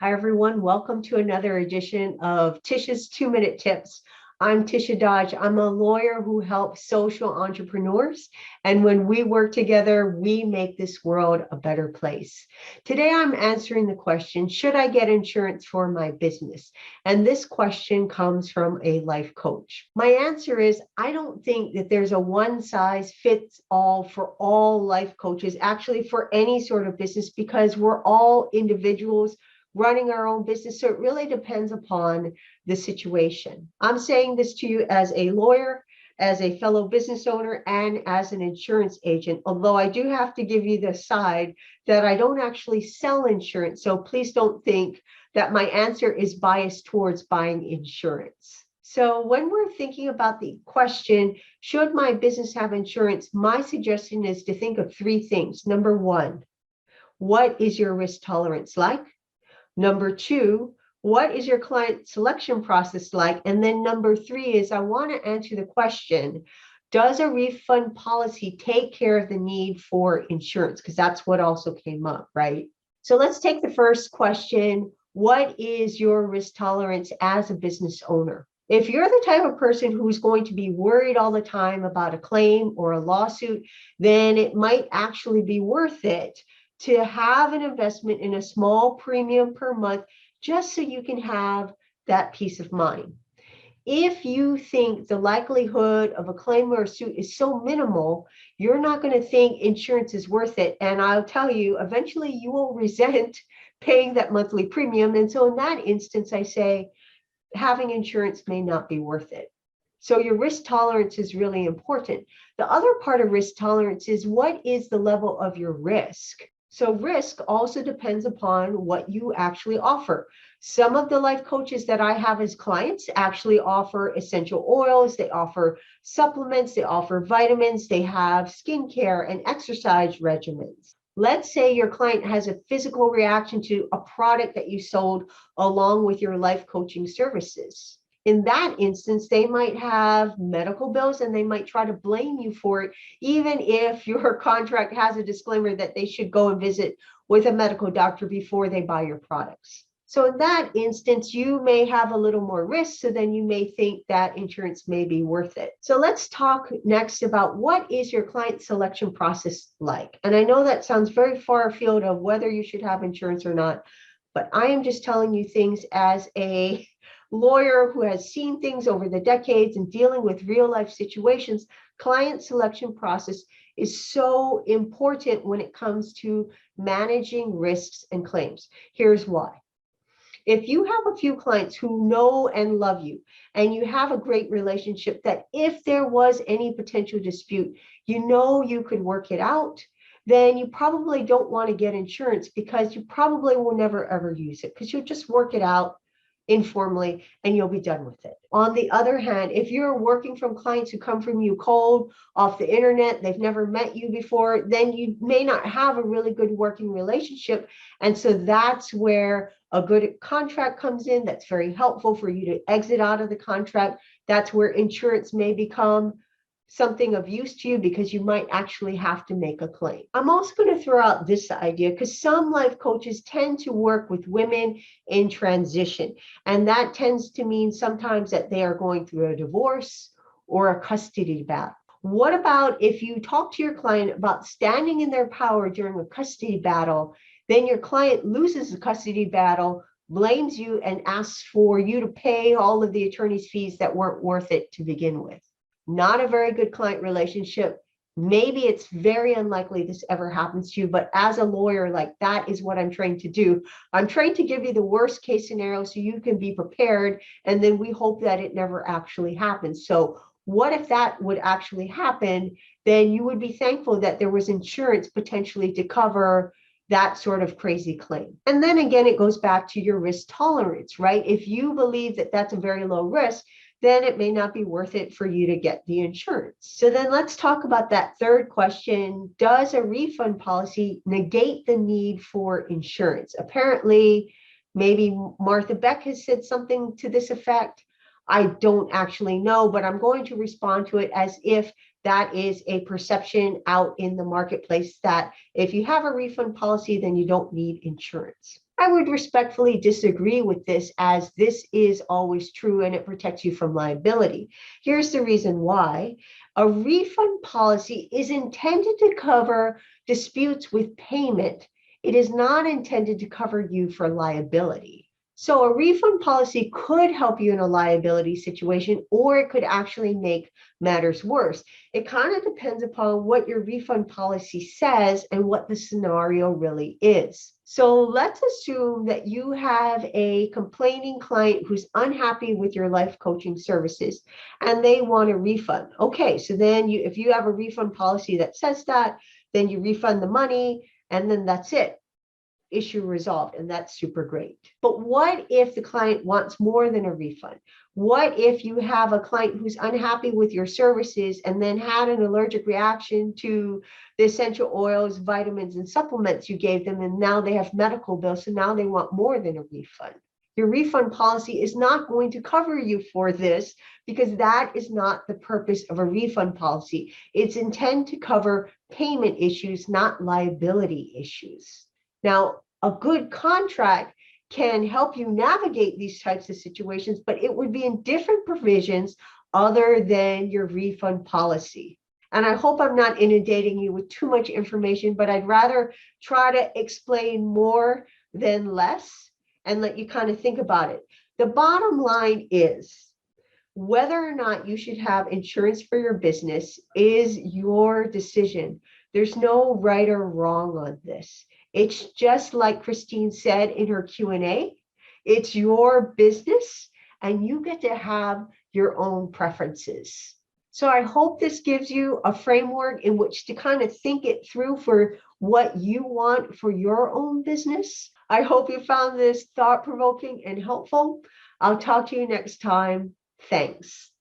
Hi, everyone. Welcome to another edition of Tisha's 2-Minute Tips. I'm Tisha Dodge. I'm a lawyer who helps social entrepreneurs. And when we work together, we make this world a better place. Today, I'm answering the question, should I get insurance for my business? And this question comes from a life coach. My answer is, I don't think that there's a one size fits all for all life coaches, actually for any sort of business, because we're all individuals running our own business. So it really depends upon the situation. I'm saying this to you as a lawyer, as a fellow business owner, and as an insurance agent, although I do have to give you the side that I don't actually sell insurance. So please don't think that my answer is biased towards buying insurance. So when we're thinking about the question, should my business have insurance? My suggestion is to think of three things. Number one, what is your risk tolerance like? Number two, what is your client selection process like? And then number three is, I want to answer the question, does a refund policy take care of the need for insurance? Because that's what also came up, right? So let's take the first question. What is your risk tolerance as a business owner? If you're the type of person who's going to be worried all the time about a claim or a lawsuit, then it might actually be worth it to have an investment in a small premium per month, just so you can have that peace of mind. If you think the likelihood of a claim or a suit is so minimal, you're not going to think insurance is worth it. And I'll tell you, eventually you will resent paying that monthly premium. And so in that instance, I say having insurance may not be worth it. So your risk tolerance is really important. The other part of risk tolerance is, what is the level of your risk? So risk also depends upon what you actually offer. Some of the life coaches that I have as clients actually offer essential oils, they offer supplements, they offer vitamins, they have skincare and exercise regimens. Let's say your client has a physical reaction to a product that you sold along with your life coaching services. In that instance, they might have medical bills and they might try to blame you for it, even if your contract has a disclaimer that they should go and visit with a medical doctor before they buy your products. So in that instance, you may have a little more risk, so then you may think that insurance may be worth it. So let's talk next about, what is your client selection process like? And I know that sounds very far afield of whether you should have insurance or not, but I am just telling you things as a lawyer who has seen things over the decades and dealing with real life situations. Client selection process is so important when it comes to managing risks and claims. Here's why. If you have a few clients who know and love you, and you have a great relationship, that if there was any potential dispute, you know you could work it out, then you probably don't want to get insurance, because you probably will never ever use it, because you'll just work it out informally and you'll be done with it. On the other hand, if you're working from clients who come from you cold off the internet, they've never met you before, then you may not have a really good working relationship. And so that's where a good contract comes in. That's very helpful for you to exit out of the contract. That's where insurance may become something of use to you, because you might actually have to make a claim. I'm also going to throw out this idea, because some life coaches tend to work with women in transition. And that tends to mean sometimes that they are going through a divorce or a custody battle. What about if you talk to your client about standing in their power during a custody battle, then your client loses the custody battle, blames you, and asks for you to pay all of the attorney's fees that weren't worth it to begin with? Not a very good client relationship. Maybe it's very unlikely this ever happens to you, but as a lawyer, like, that is what I'm trained to do. I'm trained to give you the worst case scenario so you can be prepared, and then we hope that it never actually happens. So what if that would actually happen? Then you would be thankful that there was insurance potentially to cover that sort of crazy claim. And then again, it goes back to your risk tolerance, right? If you believe that that's a very low risk, then it may not be worth it for you to get the insurance. So then let's talk about that third question. Does a refund policy negate the need for insurance? Apparently, maybe Martha Beck has said something to this effect. I don't actually know, but I'm going to respond to it as if that is a perception out in the marketplace, that if you have a refund policy, then you don't need insurance. I would respectfully disagree with this, as this is always true and it protects you from liability. Here's the reason why. A refund policy is intended to cover disputes with payment. It is not intended to cover you for liability. So a refund policy could help you in a liability situation, or it could actually make matters worse. It kind of depends upon what your refund policy says and what the scenario really is. So let's assume that you have a complaining client who's unhappy with your life coaching services and they want a refund. Okay, so then if you have a refund policy that says that, then you refund the money and then that's it. Issue resolved, and that's super great. But what if the client wants more than a refund? What if you have a client who's unhappy with your services and then had an allergic reaction to the essential oils, vitamins, and supplements you gave them, and now they have medical bills, so now they want more than a refund? Your refund policy is not going to cover you for this, because that is not the purpose of a refund policy. It's intended to cover payment issues, not liability issues. Now, a good contract can help you navigate these types of situations, but it would be in different provisions other than your refund policy. And I hope I'm not inundating you with too much information, but I'd rather try to explain more than less and let you kind of think about it. The bottom line is, whether or not you should have insurance for your business is your decision. There's no right or wrong on this. It's just like Christine said in her Q&A, it's your business and you get to have your own preferences. So I hope this gives you a framework in which to kind of think it through for what you want for your own business. I hope you found this thought-provoking and helpful. I'll talk to you next time. Thanks.